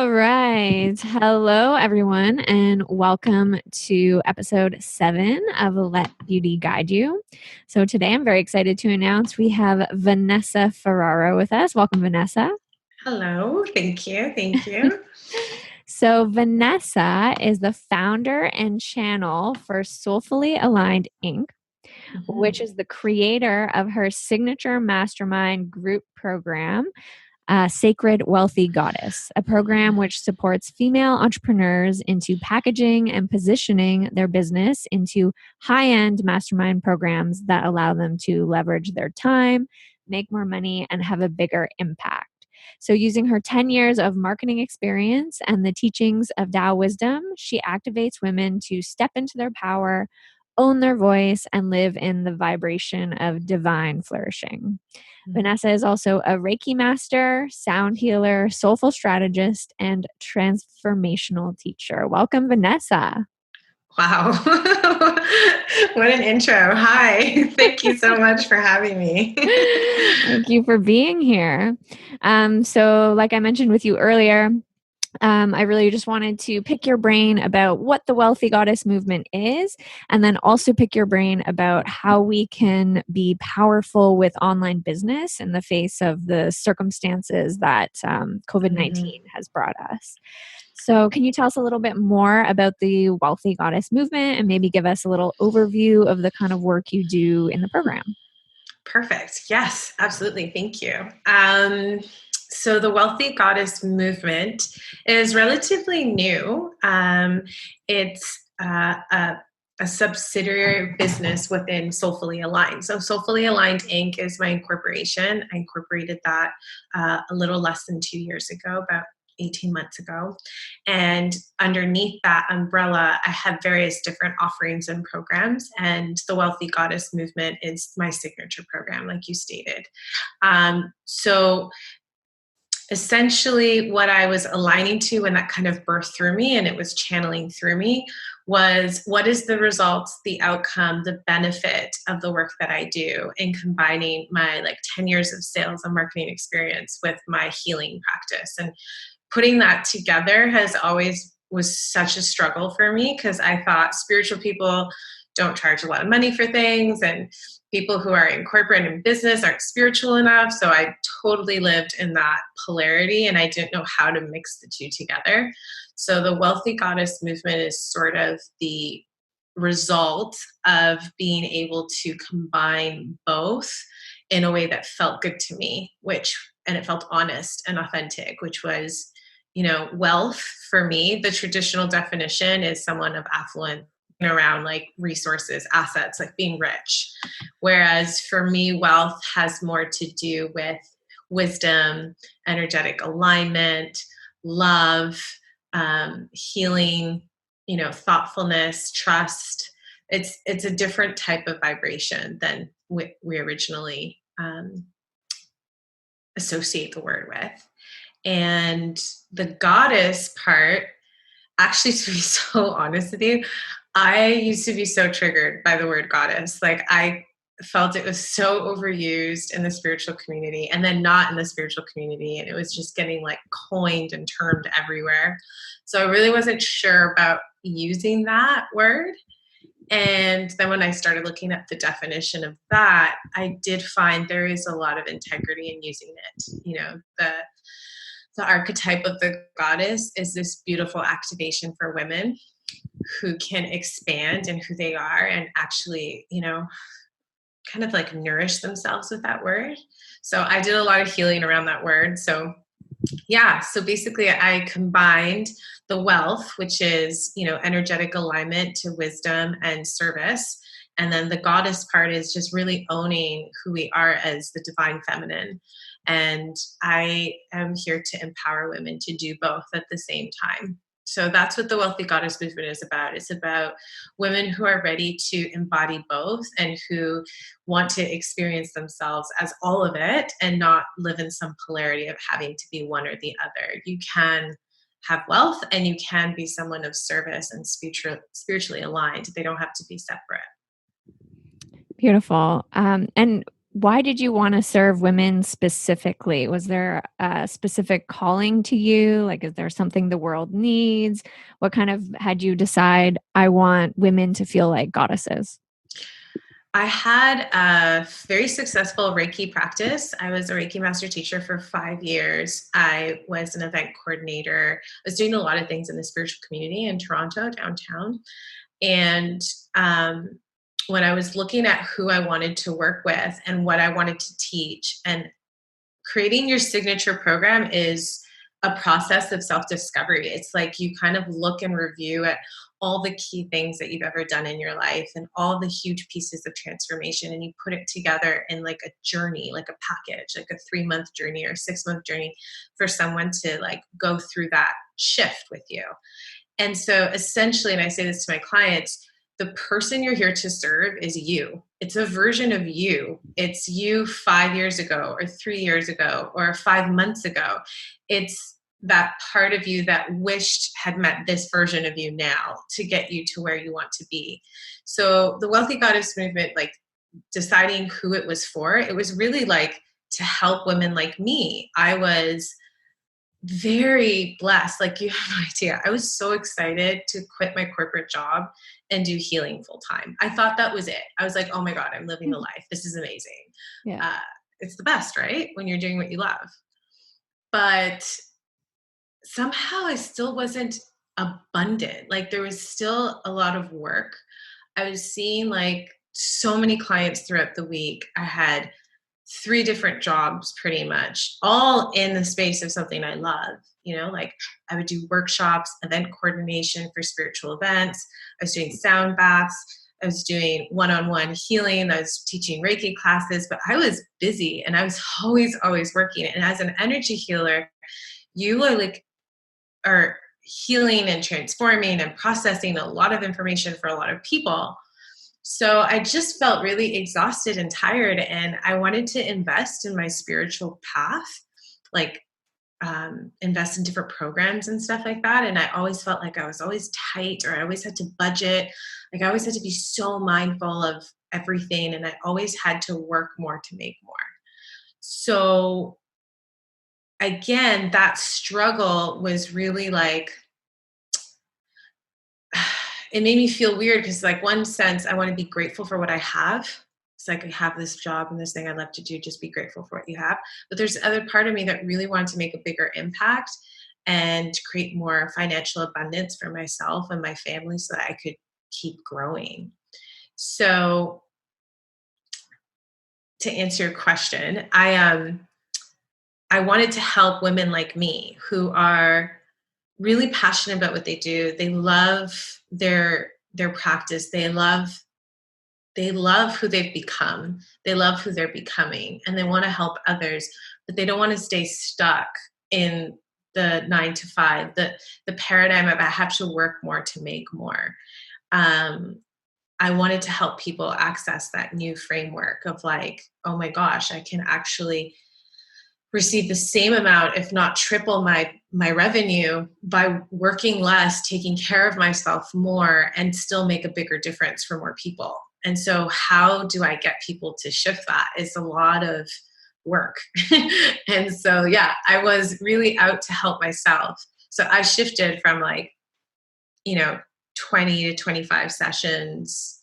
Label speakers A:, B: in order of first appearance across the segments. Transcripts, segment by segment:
A: All right. Hello, everyone, and welcome to episode 7 of Let Beauty Guide You. So, today I'm very excited to announce we have Vanessa Ferraro with us. Welcome, Vanessa.
B: Hello. Thank you. Thank you.
A: So, Vanessa is the founder and channel for Soulfully Aligned Inc., which
B: Mhm.
A: is the creator of her signature mastermind group program, Sacred Wealthy Goddess, a program which supports female entrepreneurs into packaging and positioning their business into high end mastermind programs that allow them to leverage their time, make more money, and have a bigger impact. So, using her 10 years of marketing experience and the teachings of Tao Wisdom, she activates women to step into their power, own their voice, and live in the vibration of divine flourishing. Vanessa is also a Reiki master, sound healer, soulful strategist, and transformational teacher. Welcome, Vanessa.
B: Wow. What an intro. Hi. Thank you so much for having me.
A: Thank you for being here. So, like I mentioned with you earlier, I really just wanted to pick your brain about what the Wealthy Goddess movement is, and then also pick your brain about how we can be powerful with online business in the face of the circumstances that COVID
B: Mhm.
A: 19 has brought us. So, can you tell us a little bit more about the Wealthy Goddess movement and maybe give us a little overview of the kind of work you do in the program?
B: Perfect. Yes, absolutely. Thank you. So, the Wealthy Goddess movement is relatively new. It's a subsidiary business within Soulfully Aligned. So, Soulfully Aligned Inc. is my incorporation. I incorporated that a little less than 2 years ago, about 18 months ago. And underneath that umbrella, I have various different offerings and programs. And the Wealthy Goddess movement is my signature program, like you stated. So essentially, what I was aligning to when that kind of birthed through me and it was channeling through me was what is the results, the outcome, the benefit of the work that I do in combining my 10 years of sales and marketing experience with my healing practice. And putting that together has always was such a struggle for me because I thought spiritual people don't charge a lot of money for things and people who are in corporate and business aren't spiritual enough. So I totally lived in that polarity and I didn't know how to mix the two together. So the Wealthy Goddess movement is sort of the result of being able to combine both in a way that felt good to me, and it felt honest and authentic, which was, wealth for me. The traditional definition is someone of affluent around like resources, assets, like being rich. Whereas for me, wealth has more to do with wisdom, energetic alignment, love, healing, thoughtfulness, trust. It's a different type of vibration than we originally associate the word with. And the goddess part, actually, to be so honest with you, I used to be so triggered by the word goddess. Like, I felt it was so overused in the spiritual community and then not in the spiritual community. And it was just getting like coined and termed everywhere. So I really wasn't sure about using that word. And then when I started looking at the definition of that, I did find there is a lot of integrity in using it. The archetype of the goddess is this beautiful activation for women who can expand in who they are and actually, kind of like nourish themselves with that word. So I did a lot of healing around that word. So yeah, so basically I combined the wealth, which is, energetic alignment to wisdom and service. And then the goddess part is just really owning who we are as the divine feminine. And I am here to empower women to do both at the same time. So that's what the Wealthy Goddess movement is about. It's about women who are ready to embody both and who want to experience themselves as all of it and not live in some polarity of having to be one or the other. You can have wealth and you can be someone of service and spiritually aligned. They don't have to be separate.
A: Beautiful. And why did you want to serve women specifically? Was there a specific calling to you? Like, is there something the world needs? What kind of had you decide, I want women to feel like goddesses?
B: I had a very successful Reiki practice. I was a Reiki master teacher for 5 years. I was an event coordinator. I was doing a lot of things in the spiritual community in Toronto, downtown. And when I was looking at who I wanted to work with and what I wanted to teach, and creating your signature program is a process of self-discovery. It's like you kind of look and review at all the key things that you've ever done in your life and all the huge pieces of transformation, and you put it together in like a journey, like a package, like a 3-month journey or 6-month journey for someone to like go through that shift with you. And so essentially, and I say this to my clients, the person you're here to serve is you. It's a version of you. It's you 5 years ago or 3 years ago or 5 months ago. It's that part of you that wished had met this version of you now to get you to where you want to be. So the Wealthy Goddess movement, like deciding who it was for, it was really like to help women like me. I was very blessed. Like, you have no idea. I was so excited to quit my corporate job and do healing full time. I thought that was it. I was like, oh my God, I'm living the life. This is amazing.
A: Yeah.
B: It's the best, right? When you're doing what you love. But somehow I still wasn't abundant. Like, there was still a lot of work. I was seeing like so many clients throughout the week. I had 3 different jobs pretty much, all in the space of something I love. You know, like I would do workshops, event coordination for spiritual events. I was doing sound baths. I was doing one-on-one healing. I was teaching Reiki classes, but I was busy and I was always working. And as an energy healer, you are healing and transforming and processing a lot of information for a lot of people. So I just felt really exhausted and tired, and I wanted to invest in my spiritual path, like invest in different programs and stuff like that. And I always felt like I was always tight, or I always had to budget. Like, I always had to be so mindful of everything, and I always had to work more to make more. So again, that struggle was really like, it made me feel weird because, like, one sense, I want to be grateful for what I have. It's like, I have this job and this thing I love to do. Just be grateful for what you have. But there's the other part of me that really wanted to make a bigger impact and create more financial abundance for myself and my family so that I could keep growing. So to answer your question, I wanted to help women like me who are really passionate about what they do. They love their practice. They love who they've become. They love who they're becoming, and they want to help others, but they don't want to stay stuck in the 9 to 5, the paradigm of I have to work more to make more. I wanted to help people access that new framework of like, oh my gosh, I can actually receive the same amount, if not triple my revenue by working less, taking care of myself more, and still make a bigger difference for more people. And so how do I get people to shift that? It's a lot of work. And so, yeah, I was really out to help myself. So I shifted from like, 20 to 25 sessions,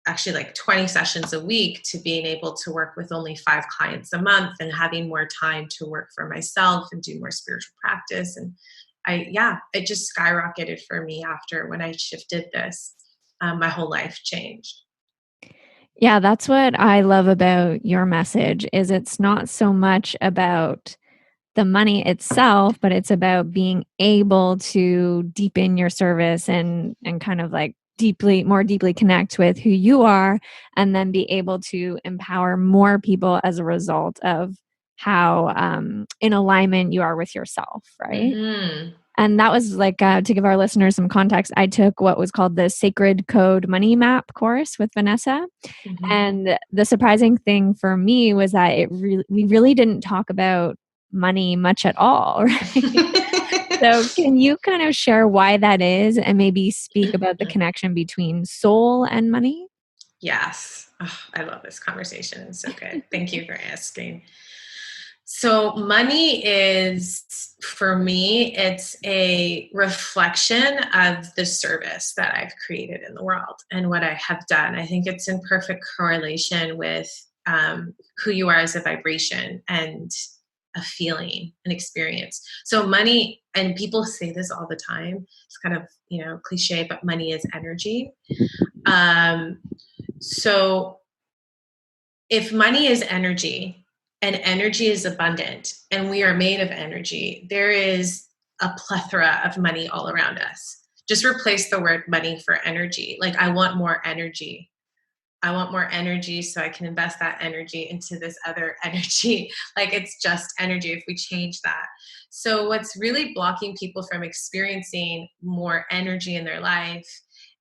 B: actually like 20 sessions a week, to being able to work with only 5 clients a month and having more time to work for myself and do more spiritual practice. And it just skyrocketed for me after when I shifted this. My whole life changed.
A: Yeah, that's what I love about your message is it's not so much about the money itself, but it's about being able to deepen your service and kind of like more deeply connect with who you are, and then be able to empower more people as a result of how in alignment you are with yourself, right?
B: Mm-hmm.
A: And that was like, to give our listeners some context, I took what was called the Sacred Code Money Map course with Vanessa.
B: Mm-hmm.
A: And the surprising thing for me was that we really didn't talk about money much at all, right? So can you kind of share why that is and maybe speak about the connection between soul and money?
B: Yes, Oh, I love this conversation. It's so good. Thank you for asking. So money is, for me, it's a reflection of the service that I've created in the world and what I have done. I think it's in perfect correlation with who you are as a vibration and a feeling, an experience. So money, and people say this all the time, it's kind of, cliche, but money is energy. So if money is energy and energy is abundant and we are made of energy, there is a plethora of money all around us. Just replace the word money for energy. Like, I want more energy. I want more energy so I can invest that energy into this other energy. Like, it's just energy if we change that. So what's really blocking people from experiencing more energy in their life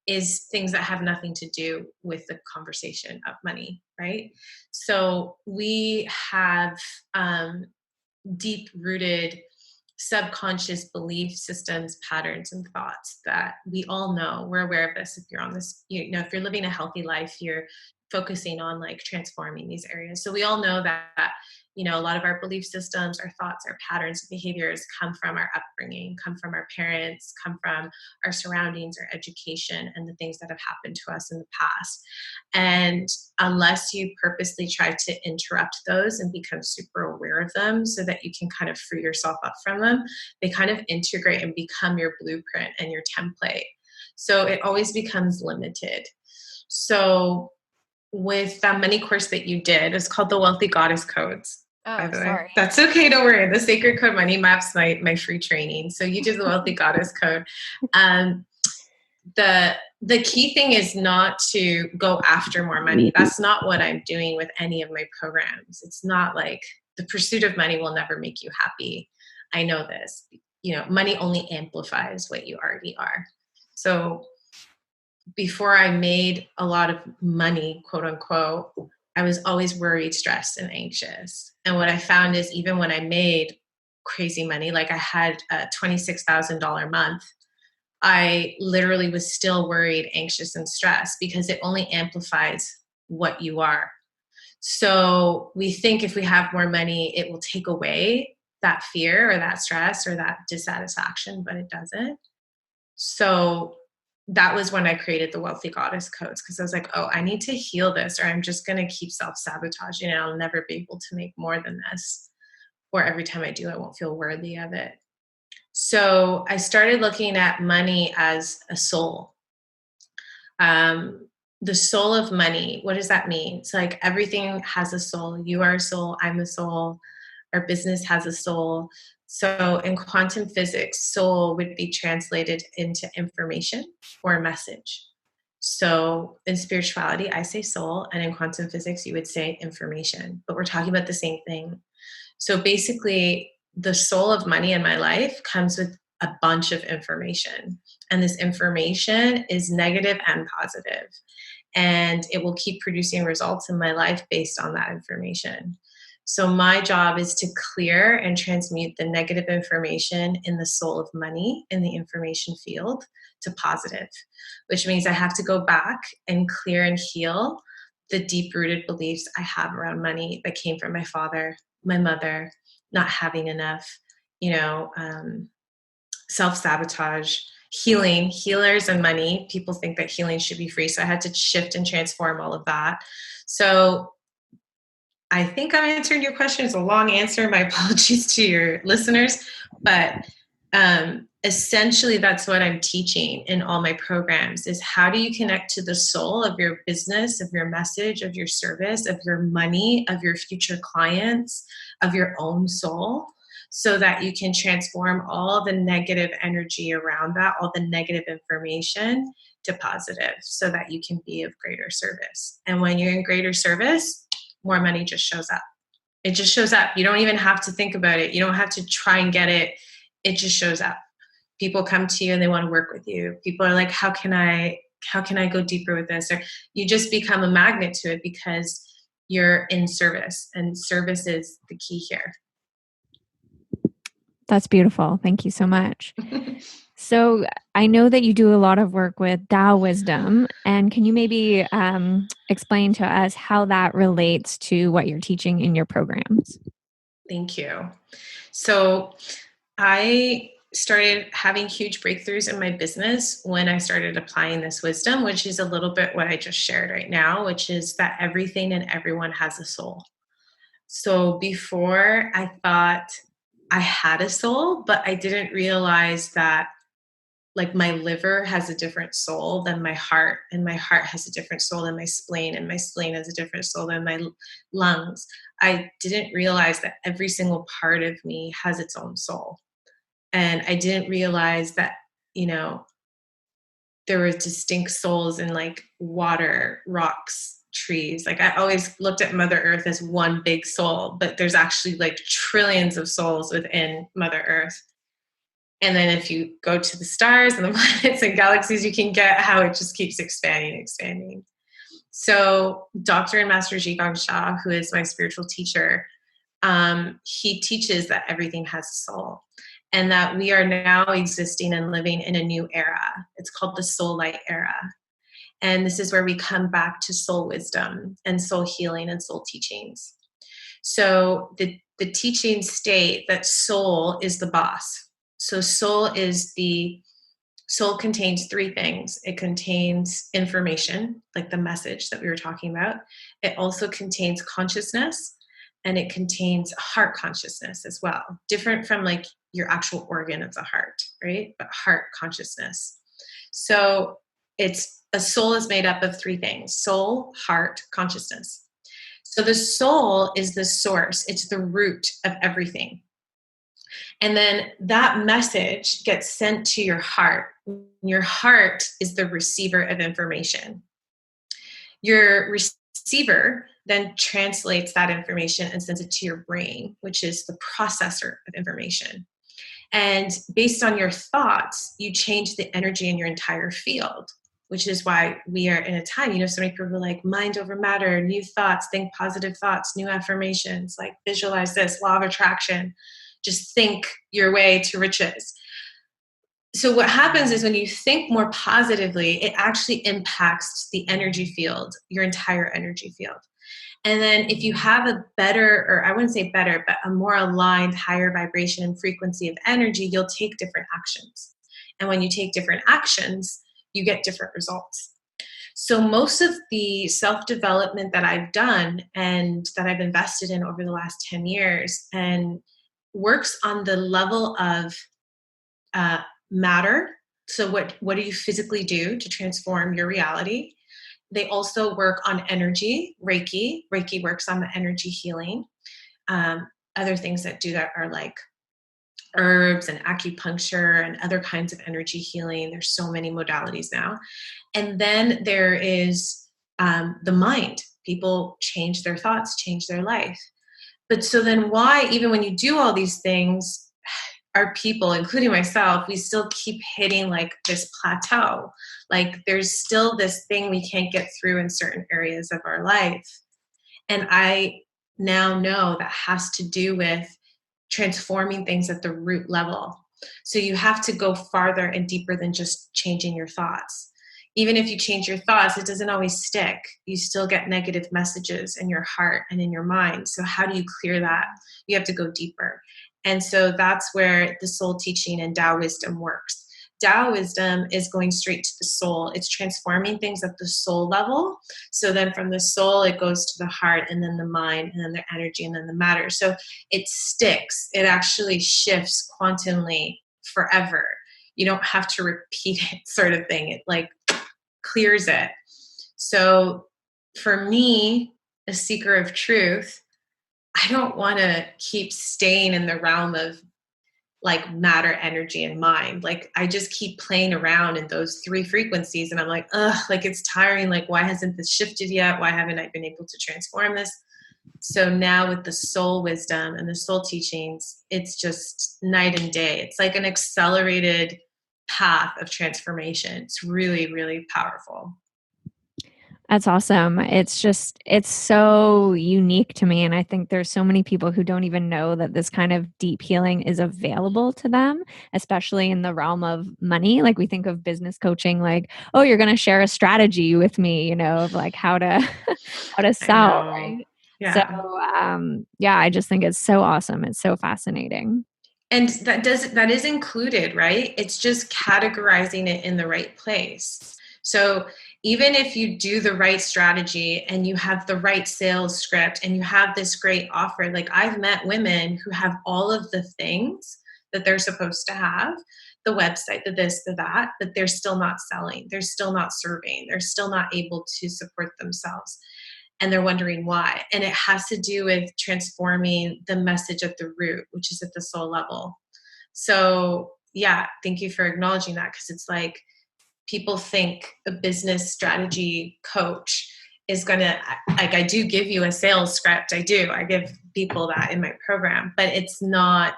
B: is things that have nothing to do with the conversation of money, right? So we have deep rooted subconscious belief systems, patterns, and thoughts that we all know. We're aware of this. If you're on this, if you're living a healthy life, you're focusing on like transforming these areas. So we all know that, a lot of our belief systems, our thoughts, our patterns, behaviors come from our upbringing, come from our parents, come from our surroundings, our education, and the things that have happened to us in the past. And unless you purposely try to interrupt those and become super aware of them so that you can kind of free yourself up from them, they kind of integrate and become your blueprint and your template. So it always becomes limited. So with that money course that you did, it's called the Wealthy Goddess Codes. By the way, that's okay. Don't worry. The Sacred Code Money Maps, my free training. So you did the Wealthy Goddess Code. The key thing is not to go after more money. That's not what I'm doing with any of my programs. It's not like the pursuit of money will never make you happy. I know this. Money only amplifies what you already are. So before I made a lot of money, quote unquote, I was always worried, stressed, and anxious. And what I found is even when I made crazy money, like I had a $26,000 month, I literally was still worried, anxious, and stressed because it only amplifies what you are. So we think if we have more money, it will take away that fear or that stress or that dissatisfaction, but it doesn't. So that was when I created the Wealthy Goddess Codes, because I was like, oh, I need to heal this or I'm just going to keep self-sabotaging and I'll never be able to make more than this. Or every time I do, I won't feel worthy of it. So I started looking at money as a soul. The soul of money, what does that mean? It's like everything has a soul. You are a soul. I'm a soul. Our business has a soul. So in quantum physics, soul would be translated into information or message. So in spirituality, I say soul, and in quantum physics, you would say information, but we're talking about the same thing. So basically, the soul of money in my life comes with a bunch of information, and this information is negative and positive, and it will keep producing results in my life based on that information. So my job is to clear and transmute the negative information in the soul of money in the information field to positive, which means I have to go back and clear and heal the deep-rooted beliefs I have around money that came from my father, my mother, not having enough, self-sabotage, healing, healers and money. People think that healing should be free. So I had to shift and transform all of that. So I think I'm answering your question. It's a long answer. My apologies to your listeners, but essentially that's what I'm teaching in all my programs is how do you connect to the soul of your business, of your message, of your service, of your money, of your future clients, of your own soul, so that you can transform all the negative energy around that, all the negative information to positive, so that you can be of greater service. And when you're in greater service, more money just shows up. It just shows up. You don't even have to think about it. You don't have to try and get it. It just shows up. People come to you and they want to work with you. People are like, how can I go deeper with this? Or you just become a magnet to it because you're in service, and service is the key here.
A: That's beautiful. Thank you so much. So I know that you do a lot of work with Tao Wisdom, and can you maybe explain to us how that relates to what you're teaching in your programs?
B: Thank you. So I started having huge breakthroughs in my business when I started applying this wisdom, which is a little bit what I just shared right now, which is that everything and everyone has a soul. So before I thought I had a soul, but I didn't realize that like my liver has a different soul than my heart, and my heart has a different soul than my spleen, and my spleen has a different soul than my lungs. I didn't realize that every single part of me has its own soul. And I didn't realize that, you know, there were distinct souls in like water, rocks, trees. Like I always looked at Mother Earth as one big soul, but there's actually like trillions of souls within Mother Earth. And then if you go to the stars and the planets and galaxies, you can get how it just keeps expanding, expanding. So Dr. and Master Zhigong Shah, who is my spiritual teacher, he teaches that everything has a soul and that we are now existing and living in a new era. It's called the soul light era. And this is where we come back to soul wisdom and soul healing and soul teachings. So the teachings state that soul is the boss. So soul contains three things. It contains information, like the message that we were talking about. It also contains consciousness, and it contains heart consciousness as well. Different from like your actual organ of the heart, right? But heart consciousness. So a soul is made up of three things: soul, heart, consciousness. So the soul is the source. It's the root of everything. And then that message gets sent to your heart. Your heart is the receiver of information. Your receiver then translates that information and sends it to your brain, which is the processor of information. And based on your thoughts, you change the energy in your entire field, which is why we are in a time, so many people are like mind over matter, new thoughts, think positive thoughts, new affirmations, like visualize this, law of attraction, just think your way to riches. So what happens is when you think more positively, it actually impacts the energy field, your entire energy field. And then if you have a better, or I wouldn't say better, but a more aligned, higher vibration and frequency of energy, you'll take different actions. And when you take different actions, you get different results. So most of the self-development that I've done and that I've invested in over the last 10 years and works on the level of matter. So what do you physically do to transform your reality? They also work on energy, Reiki. Reiki works on the energy healing. Other things that do that are like herbs and acupuncture and other kinds of energy healing. There's so many modalities now. And then there is the mind. People change their thoughts, change their life. But so then why, even when you do all these things, our people, including myself, we still keep hitting like this plateau. Like there's still this thing we can't get through in certain areas of our life. And I now know that has to do with transforming things at the root level. So you have to go farther and deeper than just changing your thoughts. Even if you change your thoughts, it doesn't always stick. You still get negative messages in your heart and in your mind. So how do you clear that? You have to go deeper. And so that's where the soul teaching and Tao wisdom works. Tao wisdom is going straight to the soul. It's transforming things at the soul level. So then from the soul, it goes to the heart, and then the mind, and then the energy, and then the matter. So it sticks. It actually shifts quantumly forever. You don't have to repeat it, sort of thing. It like clears it. So for me, a seeker of truth, I don't want to keep staying in the realm of like matter, energy, and mind. Like I just keep playing around in those three frequencies, and I'm like, ugh, like it's tiring. Like why hasn't this shifted yet? Why haven't I been able to transform this? So now with the soul wisdom and the soul teachings, it's just night and day. It's like an accelerated path of transformation. It's really, really powerful.
A: That's awesome. It's so unique to me. And I think there's so many people who don't even know that this kind of deep healing is available to them, especially in the realm of money. Like we think of business coaching, like, oh, you're going to share a strategy with me, of like how to, how to
B: I
A: sell.
B: know.
A: Right. So,
B: Yeah.
A: yeah, I just think it's so awesome. It's so fascinating.
B: And that is included, right? It's just categorizing it in the right place. So even if you do the right strategy and you have the right sales script and you have this great offer, like I've met women who have all of the things that they're supposed to have, the website, the this, the that, but they're still not selling. They're still not serving. They're still not able to support themselves. And they're wondering why. And it has to do with transforming the message at the root, which is at the soul level. So, yeah, thank you for acknowledging that, because it's like people think a business strategy coach is going to, like, I do give you a sales script. I do. I give people that in my program, but it's not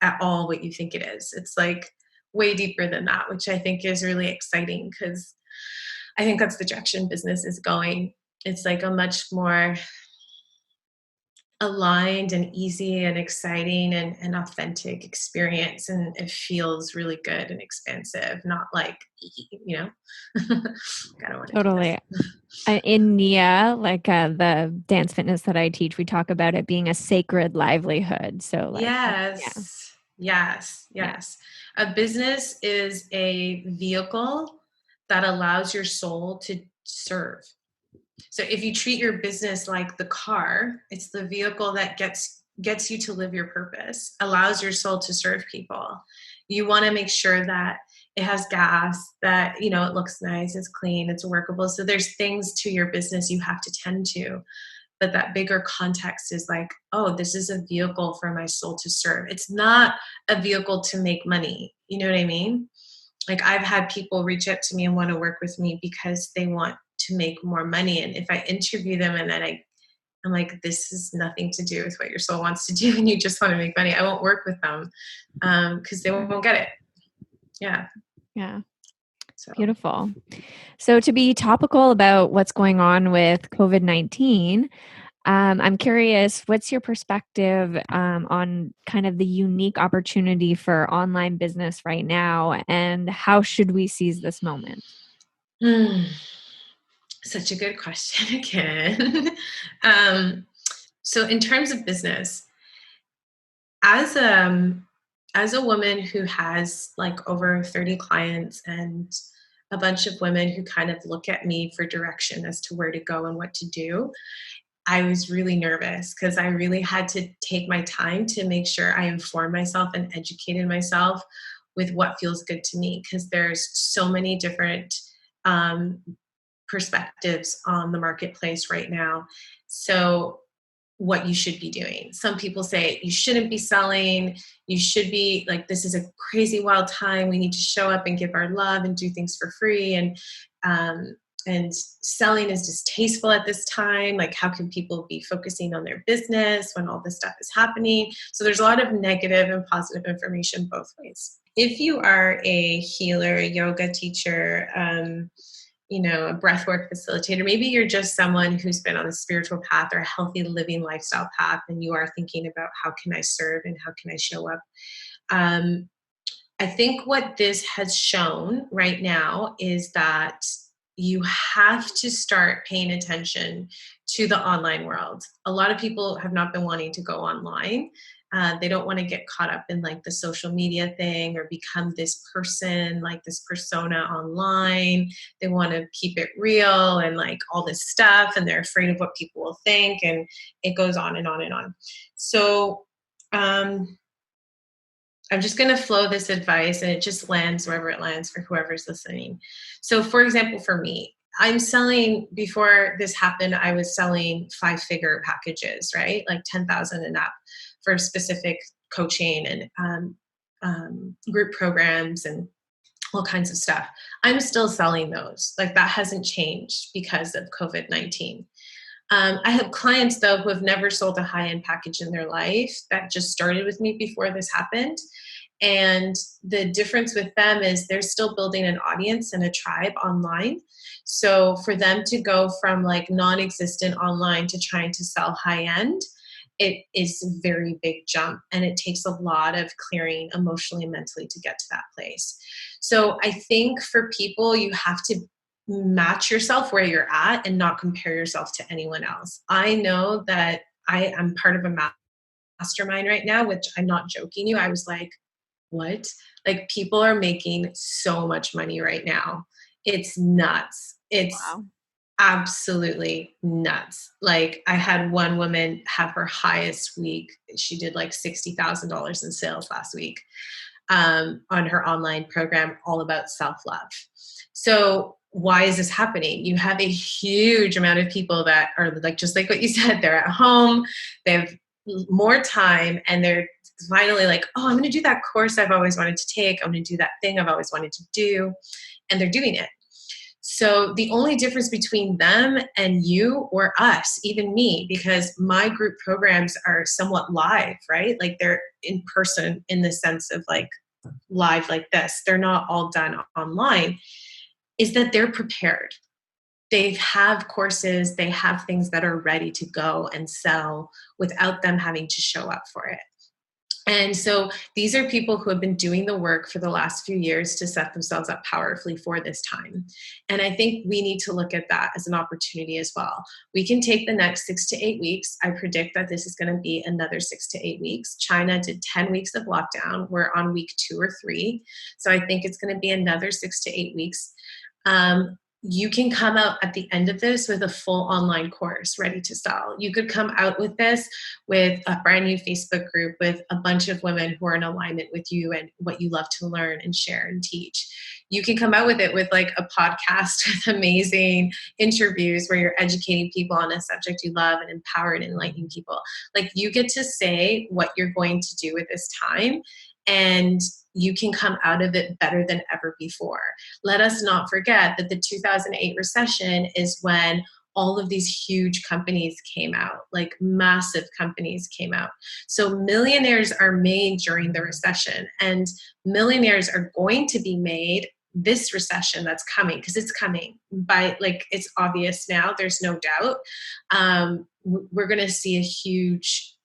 B: at all what you think it is. It's like way deeper than that, which I think is really exciting, because I think that's the direction business is going. It's like a much more aligned and easy and exciting and authentic experience, and it feels really good and expansive, not like, I don't want to do
A: Totally.
B: this.
A: In Nia, like the dance fitness that I teach, we talk about it being a sacred livelihood. So, like, yeah, yeah,
B: Yes. A business is a vehicle that allows your soul to serve. So if you treat your business like the car, it's the vehicle that gets you to live your purpose, allows your soul to serve people. You want to make sure that it has gas, that it looks nice, it's clean, it's workable. So there's things to your business you have to tend to. But that bigger context is like, oh, this is a vehicle for my soul to serve. It's not a vehicle to make money. You know what I mean? Like I've had people reach out to me and want to work with me because they want to make more money. And if I interview them and then I'm like, this has nothing to do with what your soul wants to do and you just want to make money, I won't work with them because they won't get it. Yeah.
A: yeah.
B: So.
A: Beautiful. So, to be topical about what's going on with COVID-19, I'm curious, what's your perspective on kind of the unique opportunity for online business right now, and how should we seize this moment?
B: Such a good question again. So in terms of business, as as a woman who has like over 30 clients and a bunch of women who kind of look at me for direction as to where to go and what to do, I was really nervous because I really had to take my time to make sure I informed myself and educated myself with what feels good to me, because there's so many different um, perspectives on the marketplace right now. So what you should be doing. Some people say you shouldn't be selling. You should be like, this is a crazy wild time. We need to show up and give our love and do things for free. And selling is distasteful at this time. Like, how can people be focusing on their business when all this stuff is happening? So there's a lot of negative and positive information both ways. If you are a healer, a yoga teacher, a breathwork facilitator, maybe you're just someone who's been on a spiritual path or a healthy living lifestyle path, and you are thinking about how can I serve and how can I show up. I think what this has shown right now is that you have to start paying attention to the online world. A lot of people have not been wanting to go online. They don't want to get caught up in like the social media thing or become this person, like this persona online. They want to keep it real and like all this stuff, and they're afraid of what people will think, and it goes on and on and on. So I'm just going to flow this advice, and it just lands wherever it lands for whoever's listening. So for example, for me, I'm selling, before this happened, I was selling 5-figure packages, right? Like 10,000 and up for specific coaching and group programs and all kinds of stuff. I'm still selling those. Like that hasn't changed because of COVID-19. I have clients, though, who have never sold a high-end package in their life that just started with me before this happened. And the difference with them is they're still building an audience and a tribe online. So for them to go from like non-existent online to trying to sell high end, it is a very big jump, and it takes a lot of clearing emotionally and mentally to get to that place. So I think for people, you have to match yourself where you're at and not compare yourself to anyone else. I know that I am part of a mastermind right now, which I'm not joking you. I was like, what? Like, people are making so much money right now. It's nuts. It's
A: Wow.
B: absolutely nuts. Like, I had one woman have her highest week. She did like $60,000 in sales last week on her online program, all about self-love. So why is this happening? You have a huge amount of people that are like, just like what you said, they're at home, they have more time, and they're finally like, oh, I'm going to do that course I've always wanted to take. I'm going to do that thing I've always wanted to do. And they're doing it. So the only difference between them and you or us, even me, because my group programs are somewhat live, right? Like, they're in person in the sense of like live like this. They're not all done online, is that they're prepared. They have courses, they have things that are ready to go and sell without them having to show up for it. And so these are people who have been doing the work for the last few years to set themselves up powerfully for this time. And I think we need to look at that as an opportunity as well. We can take the next 6 to 8 weeks. I predict that this is going to be another 6 to 8 weeks. China did 10 weeks of lockdown. We're on week 2 or 3. So I think it's going to be another 6 to 8 weeks. You can come out at the end of this with a full online course ready to sell. You could come out with this with a brand new Facebook group with a bunch of women who are in alignment with you and what you love to learn and share and teach. You can come out with it with like a podcast with amazing interviews where you're educating people on a subject you love and empower and enlightening people. Like, you get to say what you're going to do with this time, and you can come out of it better than ever before. Let us not forget that the 2008 recession is when all of these huge companies came out, like massive companies came out. So millionaires are made during the recession, and millionaires are going to be made this recession that's coming, because it's coming by, like, it's obvious now, there's no doubt. We're going to see a huge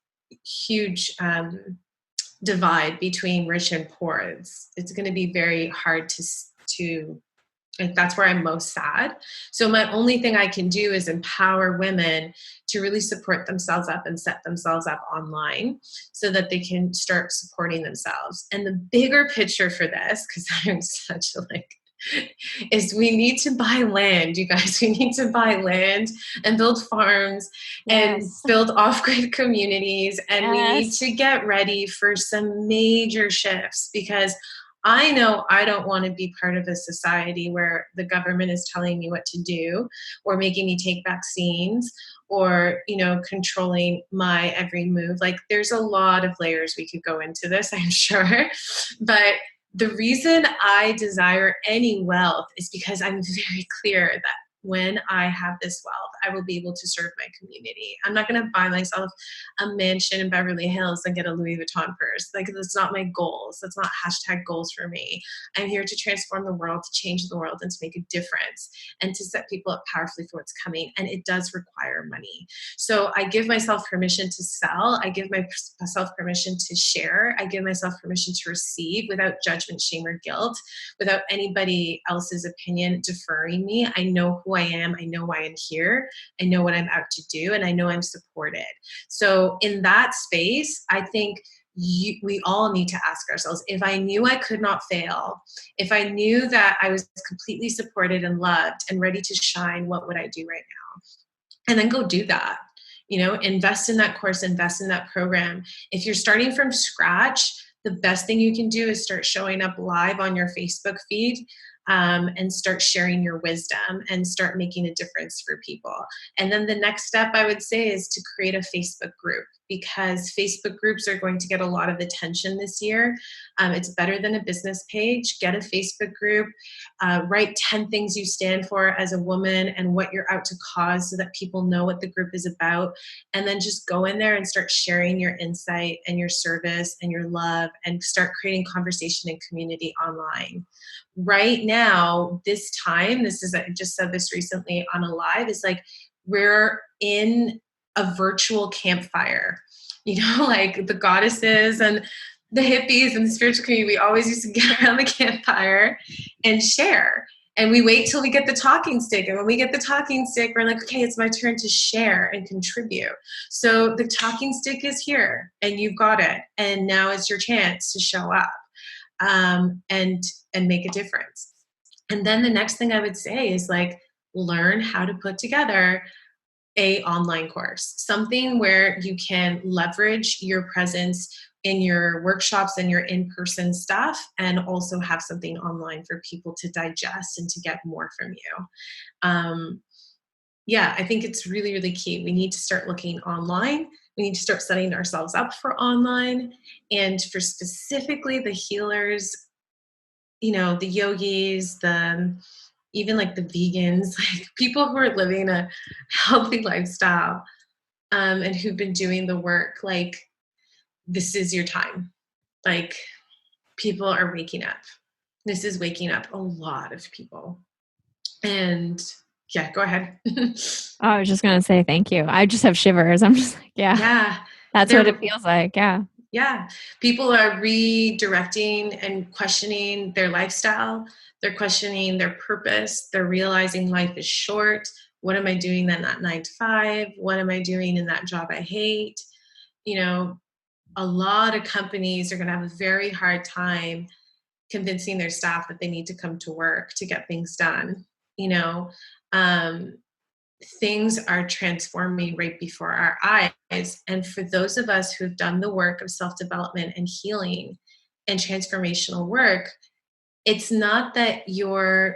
B: divide between rich and poor. It's going to be very hard to like, that's where I'm most sad. So my only thing I can do is empower women to really support themselves up and set themselves up online so that they can start supporting themselves. And the bigger picture for this, because I'm such a like, is we need to buy land, you guys. We need to buy land and build farms and
A: Yes.
B: build off-grid communities. And we need
A: Yes.
B: to get ready for some major shifts, because I know I don't want to be part of a society where the government is telling me what to do, or making me take vaccines, or, you know, controlling my every move. Like, there's a lot of layers we could go into this, I'm sure. But the reason I desire any wealth is because I'm very clear that when I have this wealth, I will be able to serve my community. I'm not going to buy myself a mansion in Beverly Hills and get a Louis Vuitton purse. Like, that's not my goals. That's not hashtag goals for me. I'm here to transform the world, to change the world, and to make a difference, and to set people up powerfully for what's coming. And it does require money. So I give myself permission to sell. I give myself permission to share. I give myself permission to receive without judgment, shame, or guilt, without anybody else's opinion deferring me. I know who I am. I know why I'm here. I know what I'm out to do, and I know I'm supported. So in that space, I think we all need to ask ourselves, if I knew I could not fail, if I knew that I was completely supported and loved and ready to shine, what would I do right now? And then go do that. You know, invest in that course, invest in that program. If you're starting from scratch, the best thing you can do is start showing up live on your Facebook feed, and start sharing your wisdom and start making a difference for people. And then the next step I would say is to create a Facebook group. because Facebook groups are going to get a lot of attention this year. It's better than a business page. Get a Facebook group, write 10 things you stand for as a woman and what you're out to cause so that people know what the group is about. And then just go in there and start sharing your insight and your service and your love and start creating conversation and community online. Right now, this time, I just said this recently on a live, is like we're in a virtual campfire. Like the goddesses and the hippies and the spiritual community, we always used to get around the campfire and share. And we wait till we get the talking stick. And when we get the talking stick, we're like, okay, it's my turn to share and contribute. So the talking stick is here and you've got it. And now is your chance to show up and make a difference. And then the next thing I would say is like, learn how to put together a online course, something where you can leverage your presence in your workshops and your in-person stuff, and also have something online for people to digest and to get more from you. I think it's really, really key. We need to start looking online. We need to start setting ourselves up for online, and for specifically the healers, the yogis, even like the vegans, like people who are living a healthy lifestyle, and who've been doing the work, like this is your time. Like people are waking up. This is waking up a lot of people. And yeah, go ahead.
A: I was just going to say thank you. I just have shivers. I'm just like, yeah, that's what it feels like. Yeah.
B: Yeah. People are redirecting and questioning their lifestyle. They're questioning their purpose. They're realizing life is short. What am I doing in that 9 to 5? What am I doing in that job I hate? A lot of companies are going to have a very hard time convincing their staff that they need to come to work to get things done. Things are transforming right before our eyes. And for those of us who've done the work of self-development and healing and transformational work, it's not that you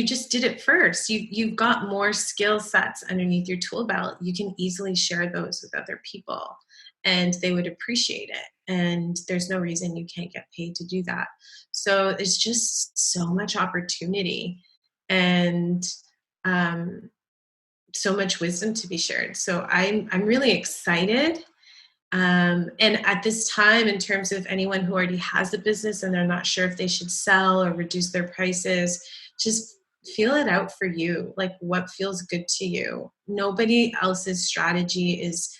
B: just did it first. You've got more skill sets underneath your tool belt. You can easily share those with other people and they would appreciate it. And there's no reason you can't get paid to do that. So it's just so much opportunity and so much wisdom to be shared. So I'm really excited. And at this time, in terms of anyone who already has a business and they're not sure if they should sell or reduce their prices, just feel it out for you, like what feels good to you. Nobody else's strategy is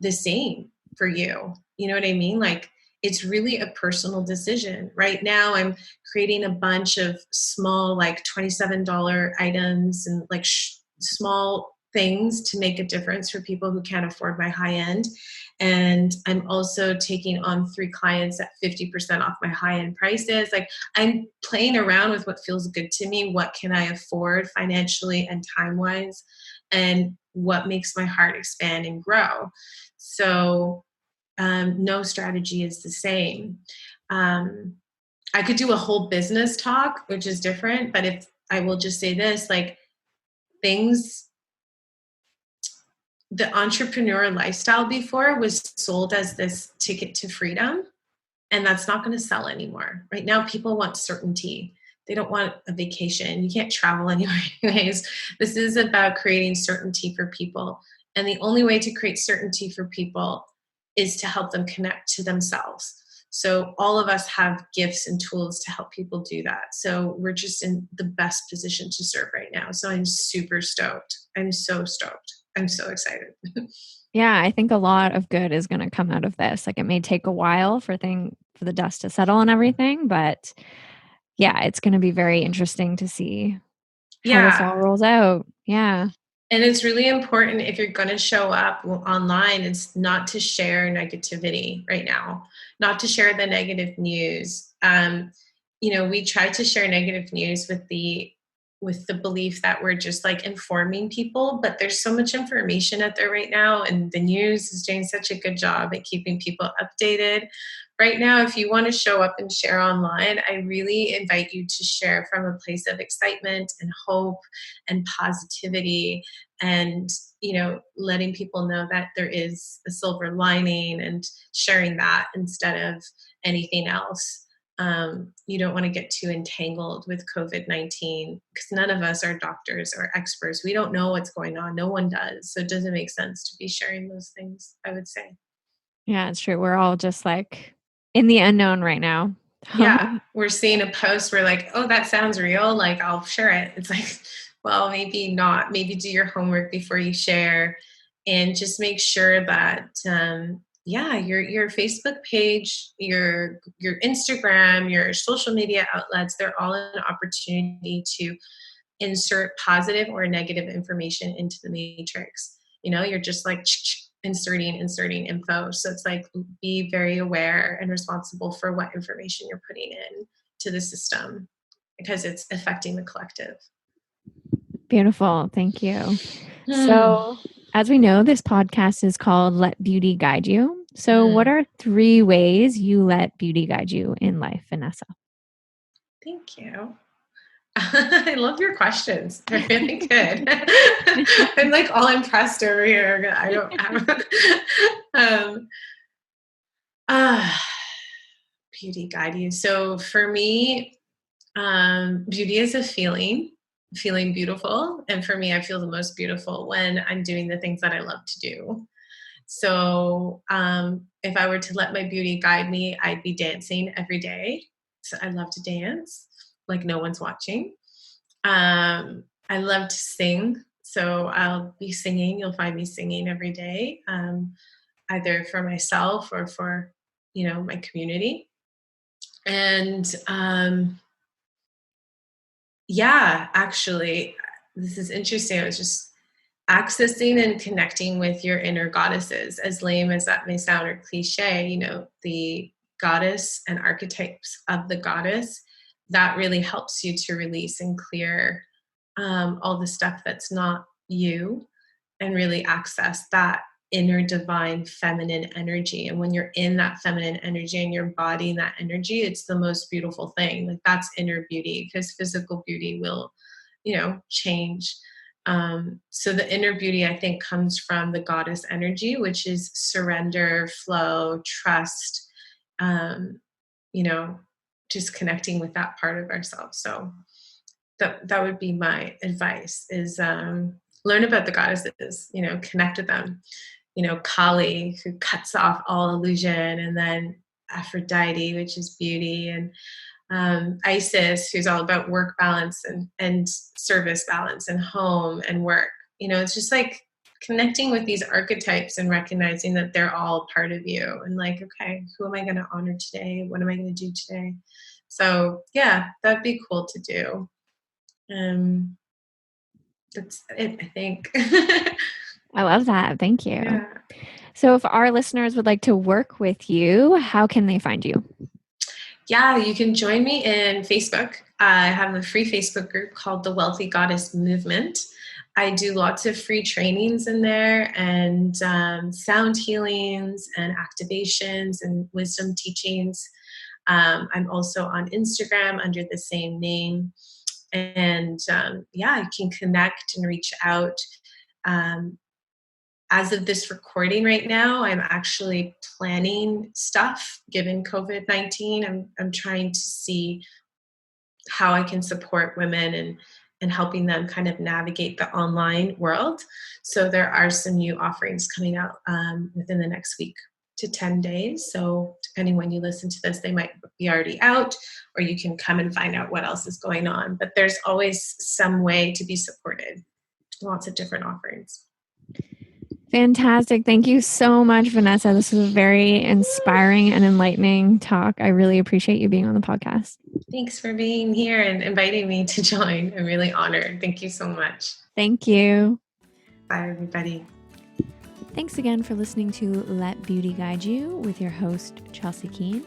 B: the same for you. You know what I mean? Like it's really a personal decision. Right now, I'm creating a bunch of small, like $27 items and like small things to make a difference for people who can't afford my high end. And I'm also taking on 3 clients at 50% off my high end prices. Like I'm playing around with what feels good to me. What can I afford financially and time wise? And what makes my heart expand and grow? So no strategy is the same. I could do a whole business talk, which is different, but if I will just say this, like the entrepreneur lifestyle before was sold as this ticket to freedom, and that's not going to sell anymore. Right now, people want certainty. They don't want a vacation. You can't travel anywhere anyways. This is about creating certainty for people. And the only way to create certainty for people is to help them connect to themselves. So all of us have gifts and tools to help people do that. So we're just in the best position to serve right now. So I'm super stoked. I'm so stoked. I'm so excited.
A: Yeah, I think a lot of good is going to come out of this. Like it may take a while for the dust to settle and everything, but yeah, it's going to be very interesting to see how this all rolls out. Yeah.
B: And it's really important if you're going to show up online, it's not to share negativity right now, not to share the negative news. We try to share negative news with the belief that we're just like informing people, but there's so much information out there right now, and the news is doing such a good job at keeping people updated. Right now, if you want to show up and share online, I really invite you to share from a place of excitement and hope and positivity and letting people know that there is a silver lining and sharing that instead of anything else. You don't want to get too entangled with COVID-19 because none of us are doctors or experts. We don't know what's going on. No one does. So it doesn't make sense to be sharing those things, I would say.
A: Yeah, it's true. We're all just like in the unknown right now.
B: Yeah, we're seeing a post, we're like, oh, that sounds real, like I'll share it. It's like, well, maybe not. Maybe do your homework before you share, and just make sure that your Facebook page, your Instagram, your social media outlets, they're all an opportunity to insert positive or negative information into the matrix. You're just like inserting info. So it's like, be very aware and responsible for what information you're putting in to the system because it's affecting the collective.
A: Beautiful. Thank you. So, as we know, this podcast is called Let Beauty Guide You. So, what are 3 ways you let beauty guide you in life, Vanessa?
B: Thank you. I love your questions. They're really good. I'm like all impressed over here. I don't have beauty guide you. So for me, beauty is a feeling beautiful. And for me, I feel the most beautiful when I'm doing the things that I love to do. So if I were to let my beauty guide me, I'd be dancing every day. So I love to dance like no one's watching. I love to sing. So I'll be singing. You'll find me singing every day, either for myself or for, my community. And actually, this is interesting. I was just accessing and connecting with your inner goddesses, as lame as that may sound or cliche, the goddess and archetypes of the goddess, that really helps you to release and clear all the stuff that's not you and really access that inner divine feminine energy. And when you're in that feminine energy and you're embodying that energy, it's the most beautiful thing. Like, that's inner beauty, because physical beauty will, change. So the inner beauty, I think, comes from the goddess energy, which is surrender, flow, trust, just connecting with that part of ourselves. So that would be my advice, is learn about the goddesses, connect with them. Kali, who cuts off all illusion, and then Aphrodite, which is beauty, and Isis, who's all about work balance and service balance and home and work. It's just like connecting with these archetypes and recognizing that they're all part of you, and like, okay, who am I going to honor today? What am I going to do today? So yeah, that'd be cool to do. That's it, I think.
A: I love that. Thank you.
B: Yeah.
A: So if our listeners would like to work with you, how can they find you?
B: Yeah, you can join me in Facebook. I have a free Facebook group called the Wealthy Goddess Movement. I do lots of free trainings in there, and sound healings and activations and wisdom teachings. I'm also on Instagram under the same name. And you can connect and reach out. As of this recording right now, I'm actually planning stuff given COVID-19. I'm trying to see how I can support women and helping them kind of navigate the online world. So there are some new offerings coming out within the next week to 10 days. So depending when you listen to this, they might be already out, or you can come and find out what else is going on. But there's always some way to be supported. Lots of different offerings.
A: Fantastic. Thank you so much, Vanessa. This was a very inspiring and enlightening talk. I really appreciate you being on the podcast.
B: Thanks for being here and inviting me to join. I'm really honored. Thank you so much.
A: Thank you.
B: Bye, everybody.
A: Thanks again for listening to Let Beauty Guide You with your host, Chelsea Keene.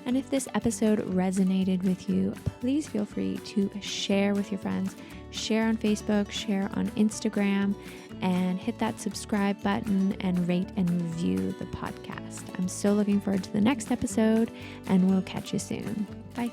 A: And if this episode resonated with you, please feel free to share with your friends, share on Facebook, share on Instagram, and hit that subscribe button and rate and review the podcast. I'm so looking forward to the next episode, and we'll catch you soon. Bye.